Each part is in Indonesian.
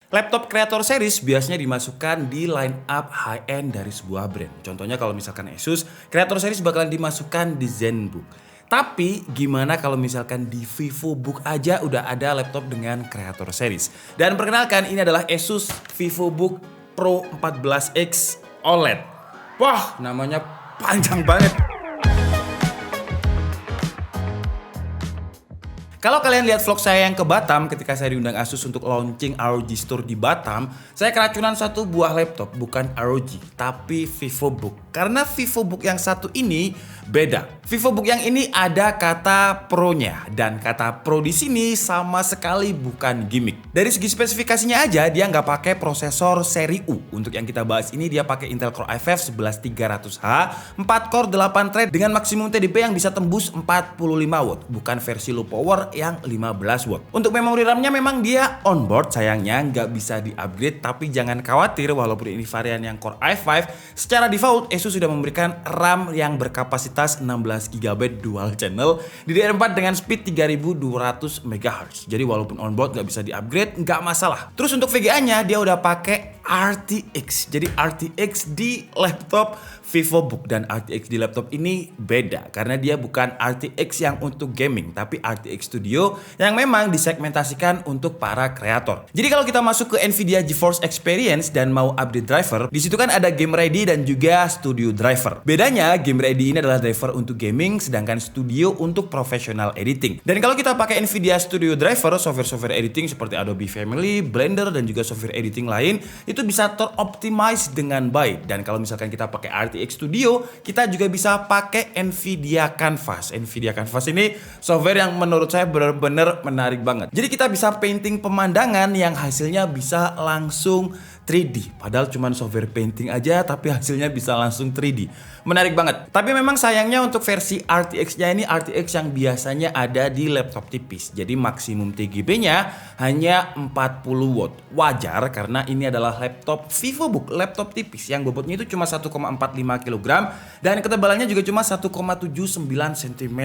Laptop Creator Series biasanya dimasukkan di line up high-end dari sebuah brand. Contohnya kalau misalkan Asus, Creator Series bakalan dimasukkan di ZenBook. Tapi gimana kalau misalkan di VivoBook aja udah ada laptop dengan Creator Series. Dan perkenalkan, ini adalah Asus VivoBook Pro 14X OLED. Wah, namanya panjang banget. Kalau kalian lihat vlog saya yang ke Batam ketika saya diundang Asus untuk launching ROG Store di Batam, saya keracunan satu buah laptop, bukan ROG, tapi VivoBook. Karena VivoBook yang satu ini beda. VivoBook yang ini ada kata Pro-nya, dan kata Pro di sini sama sekali bukan gimmick. Dari segi spesifikasinya aja dia nggak pakai prosesor seri U. Untuk yang kita bahas ini dia pakai Intel Core i5 11300H, 4 core 8 thread dengan maksimum TDP yang bisa tembus 45 watt, bukan versi low power yang 15 watt. Untuk memori RAM-nya memang dia onboard, sayangnya nggak bisa di-upgrade, tapi jangan khawatir walaupun ini varian yang Core i5, secara default Asus sudah memberikan RAM yang berkapasitas 16 GB dual channel DDR4 dengan speed 3200 MHz. Jadi walaupun onboard nggak bisa di-upgrade, nggak masalah. Terus untuk VGA-nya dia udah pakai RTX. Jadi RTX di laptop VivoBook, dan RTX di laptop ini beda karena dia bukan RTX yang untuk gaming, tapi RTX Studio yang memang disegmentasikan untuk para kreator. Jadi kalau kita masuk ke Nvidia GeForce Experience dan mau update driver, di situ kan ada Game Ready dan juga Studio Driver. Bedanya Game Ready ini adalah driver untuk gaming, sedangkan Studio untuk professional editing. Dan kalau kita pakai Nvidia Studio Driver, software-software editing seperti Adobe Family, Blender dan juga software editing lain itu bisa teroptimize dengan baik. Dan kalau misalkan kita pakai RTX Studio, kita juga bisa pakai Nvidia Canvas. Nvidia Canvas ini software yang menurut saya benar-benar menarik banget. Jadi kita bisa painting pemandangan yang hasilnya bisa langsung 3D. Padahal cuma software painting aja tapi hasilnya bisa langsung 3D. Menarik banget. Tapi memang sayangnya untuk versi RTX-nya ini RTX yang biasanya ada di laptop tipis. Jadi maksimum TGB-nya hanya 40 watt. Wajar karena ini adalah laptop VivoBook, laptop tipis yang bobotnya itu cuma 1,45 kg dan ketebalannya juga cuma 1,79 cm.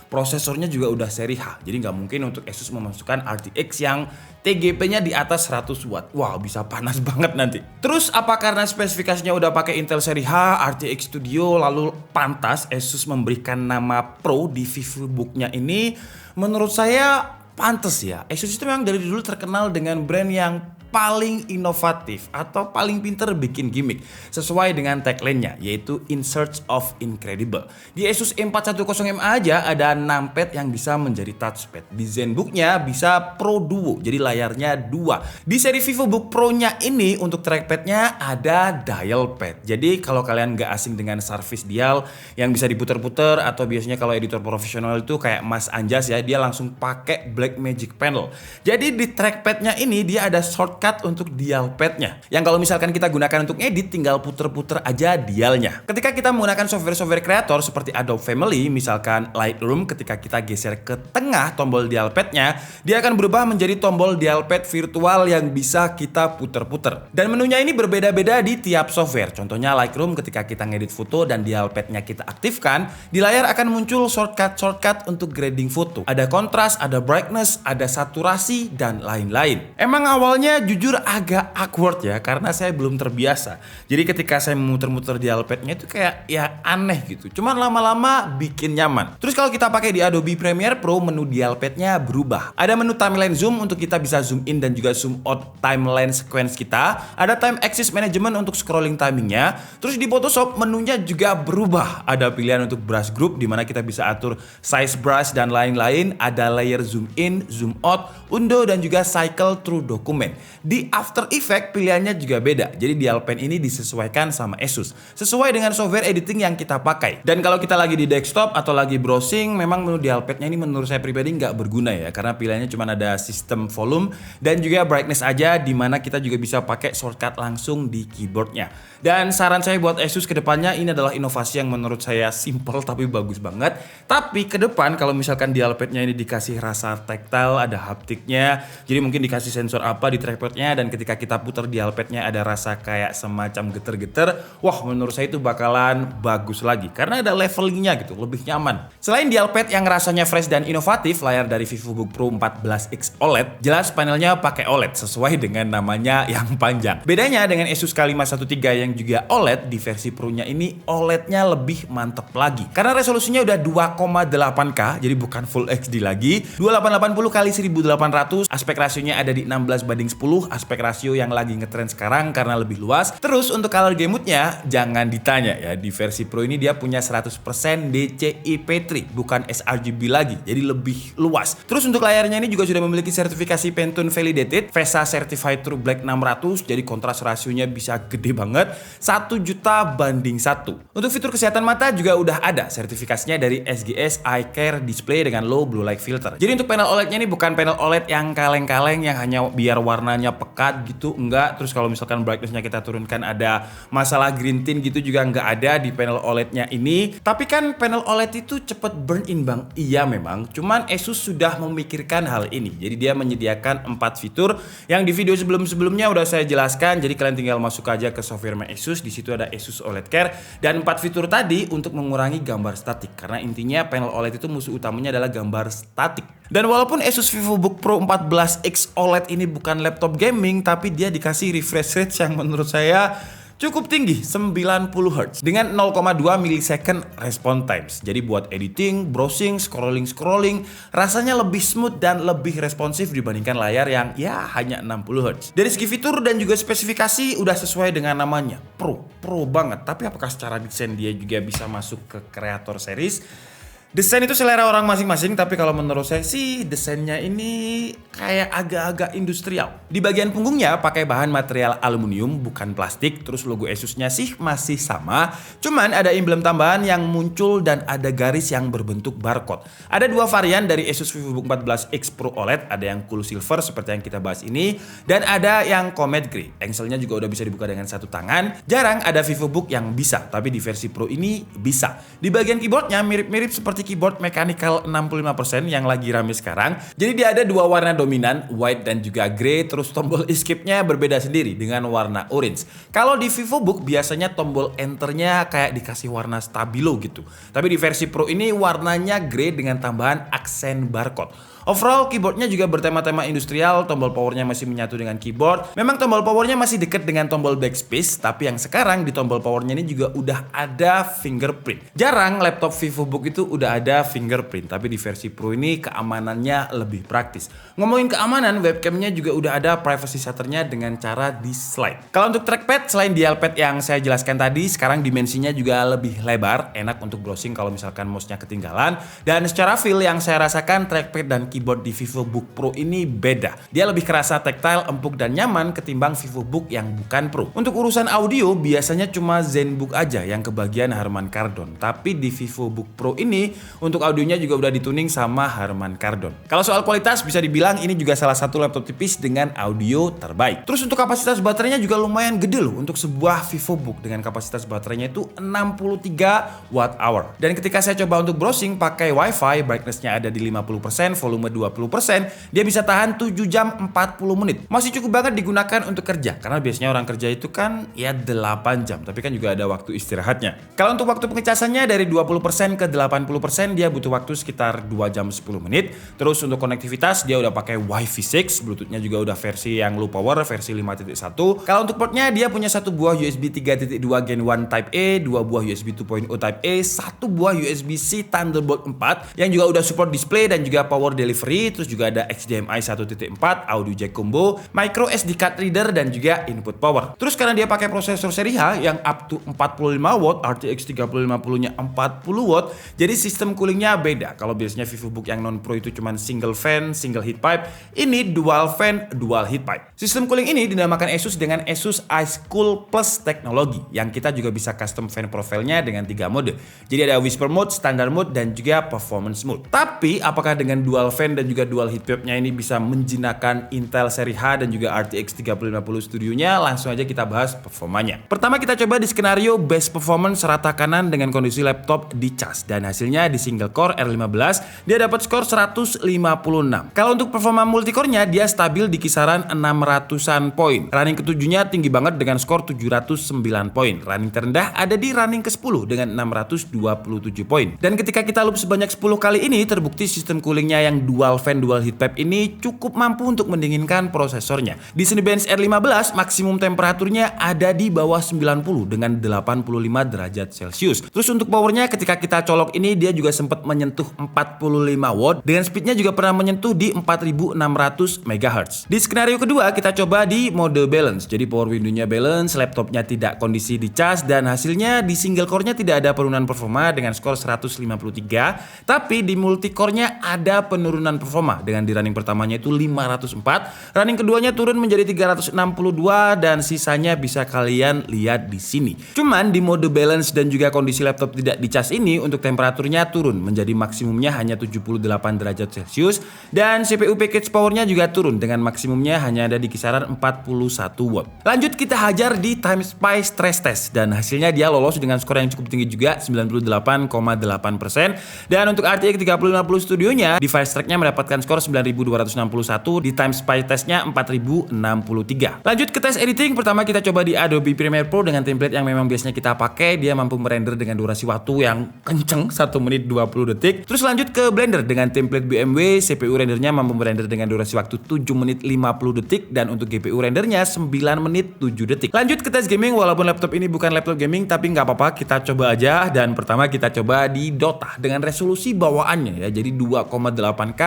Prosesornya juga udah seri H. Jadi nggak mungkin untuk Asus memasukkan RTX yang TGP-nya di atas 100 watt. Wah, bisa panas banget nanti. Terus apa karena spesifikasinya udah pakai Intel seri H, RTX Studio, lalu pantas Asus memberikan nama Pro di VivoBook-nya ini? Menurut saya pantas ya. Asus itu memang dari dulu terkenal dengan brand yang paling inovatif atau paling pinter bikin gimmick sesuai dengan tagline-nya, yaitu In Search of Incredible. Di Asus A410M aja ada numpad yang bisa menjadi touchpad. Di ZenBook-nya bisa Pro Duo, jadi layarnya 2. Di seri VivoBook Pro-nya ini untuk trackpad-nya ada dial pad. Jadi kalau kalian nggak asing dengan service dial yang bisa diputer-puter, atau biasanya kalau editor profesional itu kayak Mas Anjas ya, dia langsung pakai Blackmagic Panel. Jadi di trackpad-nya ini dia ada shortcut untuk dial pad-nya. Yang kalau misalkan kita gunakan untuk edit, tinggal puter-puter aja dialnya. Ketika kita menggunakan software-software kreator seperti Adobe Family, misalkan Lightroom, ketika kita geser ke tengah tombol dial pad-nya, dia akan berubah menjadi tombol dial pad virtual yang bisa kita puter-puter. Dan menunya ini berbeda-beda di tiap software. Contohnya Lightroom, ketika kita ngedit foto dan dial pad-nya kita aktifkan, di layar akan muncul shortcut untuk grading foto. Ada kontras, ada brightness, ada saturasi, dan lain-lain. Emang awalnya jujur agak awkward ya, karena saya belum terbiasa. Jadi ketika saya memuter-muter dial pad-nya itu kayak ya aneh gitu. Cuman lama-lama bikin nyaman. Terus kalau kita pakai di Adobe Premiere Pro, menu dial pad-nya berubah. Ada menu timeline zoom untuk kita bisa zoom in dan juga zoom out timeline sequence kita. Ada time axis management untuk scrolling timingnya. Terus di Photoshop menunya juga berubah. Ada pilihan untuk brush group di mana kita bisa atur size brush dan lain-lain. Ada layer zoom in, zoom out, undo dan juga cycle through document. Di After Effects pilihannya juga beda. Jadi dial pad ini disesuaikan sama Asus, sesuai dengan software editing yang kita pakai. Dan kalau kita lagi di desktop atau lagi browsing, memang menu dial pad-nya ini menurut saya pribadi nggak berguna ya, karena pilihannya cuma ada sistem volume dan juga brightness aja, di mana kita juga bisa pakai shortcut langsung di keyboardnya. Dan saran saya buat Asus kedepannya, ini adalah inovasi yang menurut saya simple tapi bagus banget. Tapi ke depan kalau misalkan dial pad-nya ini dikasih rasa tactile, ada haptiknya, jadi mungkin dikasih sensor apa di trackpad keyboardnya, dan ketika kita putar dialpadnya ada rasa kayak semacam geter-geter. Wah, menurut saya itu bakalan bagus lagi karena ada levelingnya gitu, lebih nyaman. Selain dialpad yang rasanya fresh dan inovatif, layar dari VivoBook Pro 14X OLED jelas panelnya pakai OLED sesuai dengan namanya yang panjang. Bedanya dengan Asus K513 yang juga OLED, di versi Pro-nya ini OLED-nya lebih mantep lagi karena resolusinya udah 2,8K, jadi bukan Full HD lagi. 2880 x 1800, aspek rasionya ada di 16:10, aspek rasio yang lagi ngetrend sekarang karena lebih luas. Terus untuk color game mode-nya jangan ditanya ya, di versi Pro ini dia punya 100% DCI-P3 bukan sRGB lagi, jadi lebih luas. Terus untuk layarnya ini juga sudah memiliki sertifikasi Pantone Validated, VESA Certified True Black 600, jadi kontras rasionya bisa gede banget, 1.000:1. Untuk fitur kesehatan mata juga udah ada sertifikasinya dari SGS Eye Care Display dengan low blue light filter. Jadi untuk panel OLED-nya ini bukan panel OLED yang kaleng-kaleng yang hanya biar warnanya pekat gitu, enggak. Terus kalau misalkan brightness-nya kita turunkan ada masalah green tint gitu juga enggak ada di panel OLED-nya ini. Tapi kan panel OLED itu cepet burn in bang. Iya memang, cuman Asus sudah memikirkan hal ini. Jadi dia menyediakan 4 fitur yang di video sebelum-sebelumnya udah saya jelaskan. Jadi kalian tinggal masuk aja ke software Asus, di situ ada Asus OLED Care dan 4 fitur tadi untuk mengurangi gambar statik. Karena intinya panel OLED itu musuh utamanya adalah gambar statik. Dan walaupun Asus VivoBook Pro 14X OLED ini bukan laptop gaming, tapi dia dikasih refresh rate yang menurut saya cukup tinggi, 90 Hz dengan 0,2 millisecond response times. Jadi buat editing, browsing, scrolling rasanya lebih smooth dan lebih responsif dibandingkan layar yang ya hanya 60 Hz. Dari segi fitur dan juga spesifikasi udah sesuai dengan namanya, Pro banget. Tapi apakah secara desain dia juga bisa masuk ke Creator Series? Desain itu selera orang masing-masing, tapi kalau menurut saya sih desainnya ini kayak agak-agak industrial. Di bagian punggungnya pakai bahan material aluminium bukan plastik, terus logo Asusnya sih masih sama, cuman ada emblem tambahan yang muncul dan ada garis yang berbentuk barcode. Ada 2 varian dari Asus VivoBook 14X Pro OLED, ada yang cool silver seperti yang kita bahas ini, dan ada yang comet gray. Engselnya juga udah bisa dibuka dengan satu tangan. Jarang ada VivoBook yang bisa, tapi di versi Pro ini bisa. Di bagian keyboardnya mirip-mirip seperti keyboard mechanical 65% yang lagi rame sekarang. Jadi dia ada 2 warna dominan, white dan juga grey, terus tombol escape-nya berbeda sendiri dengan warna orange. Kalau di VivoBook biasanya tombol enter-nya kayak dikasih warna stabilo gitu. Tapi di versi Pro ini warnanya grey dengan tambahan aksen barcode. Overall keyboardnya juga bertema-tema industrial, tombol powernya masih menyatu dengan keyboard. Memang tombol powernya masih dekat dengan tombol backspace, tapi yang sekarang di tombol powernya ini juga udah ada fingerprint. Jarang laptop VivoBook itu udah ada fingerprint, tapi di versi Pro ini keamanannya lebih praktis. Ngomongin keamanan, webcamnya juga udah ada privacy shutternya dengan cara di slide. Kalau untuk trackpad, selain dialpad yang saya jelaskan tadi, sekarang dimensinya juga lebih lebar, enak untuk browsing kalau misalkan mouse-nya ketinggalan. Dan secara feel yang saya rasakan, trackpad dan keyboard di VivoBook Pro ini beda. Dia lebih kerasa tactile, empuk dan nyaman ketimbang VivoBook yang bukan Pro. Untuk urusan audio biasanya cuma ZenBook aja yang kebagian Harman Kardon. Tapi di VivoBook Pro ini untuk audionya juga udah dituning sama Harman Kardon. Kalau soal kualitas bisa dibilang ini juga salah satu laptop tipis dengan audio terbaik. Terus untuk kapasitas baterainya juga lumayan gede loh untuk sebuah VivoBook dengan kapasitas baterainya itu 63 Wh. Dan ketika saya coba untuk browsing pakai WiFi, brightness-nya ada di 50%, volume 20%, dia bisa tahan 7 jam 40 menit. Masih cukup banget digunakan untuk kerja, karena biasanya orang kerja itu kan ya 8 jam, tapi kan juga ada waktu istirahatnya. Kalau untuk waktu pengecasannya dari 20% ke 80%, dia butuh waktu sekitar 2 jam 10 menit. Terus untuk konektivitas dia udah pakai Wi-Fi 6, Bluetooth-nya juga udah versi yang low power, versi 5.1. Kalau untuk portnya dia punya satu buah USB 3.2 Gen 1 Type A, 2 buah USB 2.0 Type A, 1 buah USB-C Thunderbolt 4 yang juga udah support display dan juga power delivery, terus juga ada HDMI 1.4, audio jack combo, micro SD card reader dan juga input power. Terus karena dia pakai prosesor seri H yang up to 45 watt, RTX 3050-nya 40 watt, jadi sistem coolingnya beda. Kalau biasanya VivoBook yang non pro itu cuma single fan, single heat pipe, ini dual fan, dual heat pipe. Sistem cooling ini dinamakan Asus dengan Asus Ice Cool Plus teknologi, yang kita juga bisa custom fan profile-nya dengan 3 mode. Jadi ada whisper mode, standard mode dan juga performance mode. Tapi apakah dengan dual fan fan dan juga dual heatmap-nya ini bisa menjinakkan Intel seri H dan juga RTX 3050 Studio-nya. Langsung aja kita bahas performanya. Pertama kita coba di skenario best performance rata kanan dengan kondisi laptop dicas, dan hasilnya di single core R15 dia dapat skor 156. Kalau untuk performa multicore-nya dia stabil di kisaran 600-an poin. Running ketujuhnya tinggi banget dengan skor 709 poin. Running terendah ada di running ke-10 dengan 627 poin. Dan ketika kita loop sebanyak 10 kali ini, terbukti sistem coolingnya yang dual fan dual heat pipe ini cukup mampu untuk mendinginkan prosesornya. Di Cinebench R15 maksimum temperaturnya ada di bawah 90 dengan 85 derajat Celcius. Terus untuk powernya ketika kita colok ini dia juga sempat menyentuh 45 watt dengan speednya juga pernah menyentuh di 4600 MHz. Di skenario kedua kita coba di mode balance. Jadi power window-nya balance, laptopnya tidak kondisi dicas, dan hasilnya di single core-nya tidak ada penurunan performa dengan skor 153, tapi di multicore-nya ada penurunan performa dengan di running pertamanya itu 504, running keduanya turun menjadi 362, dan sisanya bisa kalian lihat di sini. Cuman di mode balance dan juga kondisi laptop tidak dicas ini untuk temperaturnya turun menjadi maksimumnya hanya 78 derajat Celcius, dan CPU package powernya juga turun dengan maksimumnya hanya ada di kisaran 41 watt. Lanjut kita hajar di TimeSpy stress test, dan hasilnya dia lolos dengan skor yang cukup tinggi juga 98,8%, dan untuk RTX 3050 Studio-nya di Fire Strike-nya mendapatkan skor 9261, di TimeSpy testnya 4063. Lanjut ke tes editing, pertama kita coba di Adobe Premiere Pro dengan template yang memang biasanya kita pakai. Dia mampu merender dengan durasi waktu yang kenceng 1 menit 20 detik. Terus lanjut ke Blender dengan template BMW, CPU rendernya mampu merender dengan durasi waktu 7 menit 50 detik, dan untuk GPU rendernya 9 menit 7 detik. Lanjut ke tes gaming, walaupun laptop ini bukan laptop gaming tapi nggak apa-apa, kita coba aja. Dan pertama kita coba di Dota dengan resolusi bawaannya ya, jadi 2,8K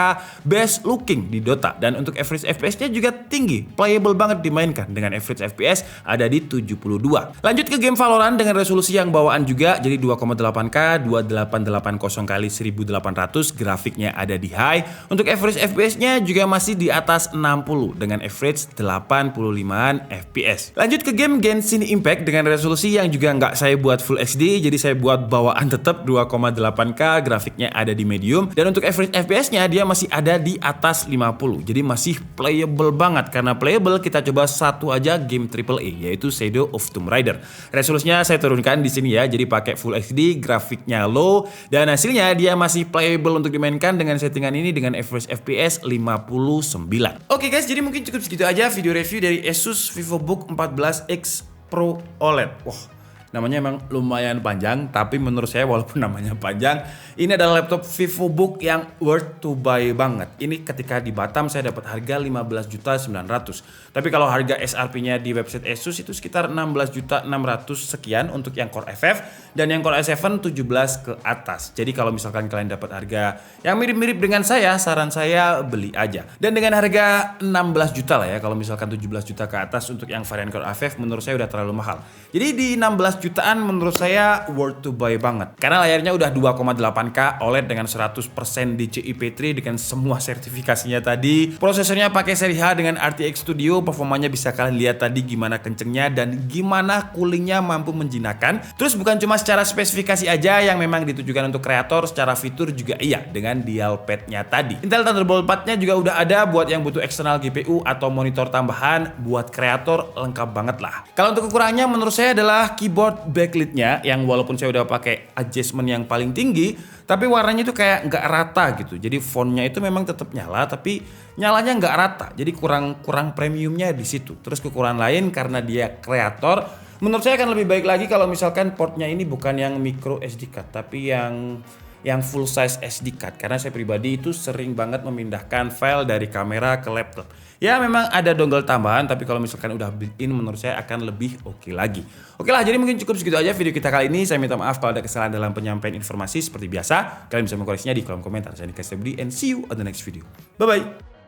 best looking di Dota, dan untuk average FPS-nya juga tinggi, playable banget dimainkan dengan average FPS ada di 72. Lanjut ke game Valorant dengan resolusi yang bawaan juga, jadi 2,8K 2880x1800, grafiknya ada di high. Untuk average FPS-nya juga masih di atas 60 dengan average 85an FPS. Lanjut ke game Genshin Impact dengan resolusi yang juga nggak saya buat Full HD, jadi saya buat bawaan tetap 2,8K, grafiknya ada di medium, dan untuk average FPS-nya dia masih ada di atas 50, jadi masih playable banget. Karena playable kita coba satu aja game AAA yaitu Shadow of Tomb Raider. Resolusinya saya turunkan di sini ya, jadi pakai Full HD, grafiknya low, dan hasilnya dia masih playable untuk dimainkan dengan settingan ini dengan average FPS 59. Oke guys, jadi mungkin cukup segitu aja video review dari Asus VivoBook 14X Pro OLED. Wah, namanya emang lumayan panjang, tapi menurut saya walaupun namanya panjang, ini adalah laptop VivoBook yang worth to buy banget. Ini ketika di Batam saya dapat harga 15.900.000. Tapi kalau harga SRP-nya di website Asus itu sekitar 16.600 sekian untuk yang Core FF, dan yang Core i7 17 ke atas. Jadi kalau misalkan kalian dapat harga yang mirip-mirip dengan saya, saran saya beli aja. Dan dengan harga 16 juta lah ya, kalau misalkan 17 juta ke atas untuk yang varian Core i5 menurut saya udah terlalu mahal. Jadi di 16 jutaan menurut saya worth to buy banget. Karena layarnya udah 2,8K OLED dengan 100% DCI-P3 dengan semua sertifikasinya tadi. Prosesornya pakai seri H dengan RTX Studio, performanya bisa kalian lihat tadi gimana kencengnya dan gimana coolingnya mampu menjinakkan. Terus bukan cuma secara spesifikasi aja yang memang ditujukan untuk kreator, secara fitur juga iya dengan dial pad-nya tadi. Intel Thunderbolt 4-nya juga udah ada buat yang butuh eksternal GPU atau monitor tambahan, buat kreator lengkap banget lah. Kalau untuk kekurangannya menurut saya adalah keyboard backlit-nya yang walaupun saya udah pakai adjustment yang paling tinggi, tapi warnanya itu kayak nggak rata gitu. Jadi fontnya itu memang tetap nyala, tapi nyalanya nggak rata. Jadi kurang premiumnya di situ. Terus kekurangan lain karena dia kreator, menurut saya akan lebih baik lagi kalau misalkan portnya ini bukan yang micro SD card, tapi yang full size SD card. Karena saya pribadi itu sering banget memindahkan file dari kamera ke laptop. Ya memang ada dongle tambahan, tapi kalau misalkan udah built-in menurut saya akan lebih oke lagi. Oke lah, jadi mungkin cukup segitu aja video kita kali ini. Saya minta maaf kalau ada kesalahan dalam penyampaian informasi. Seperti biasa, kalian bisa mengkoreksinya di kolom komentar. Saya Nika Sebudi and see you on the next video. Bye-bye.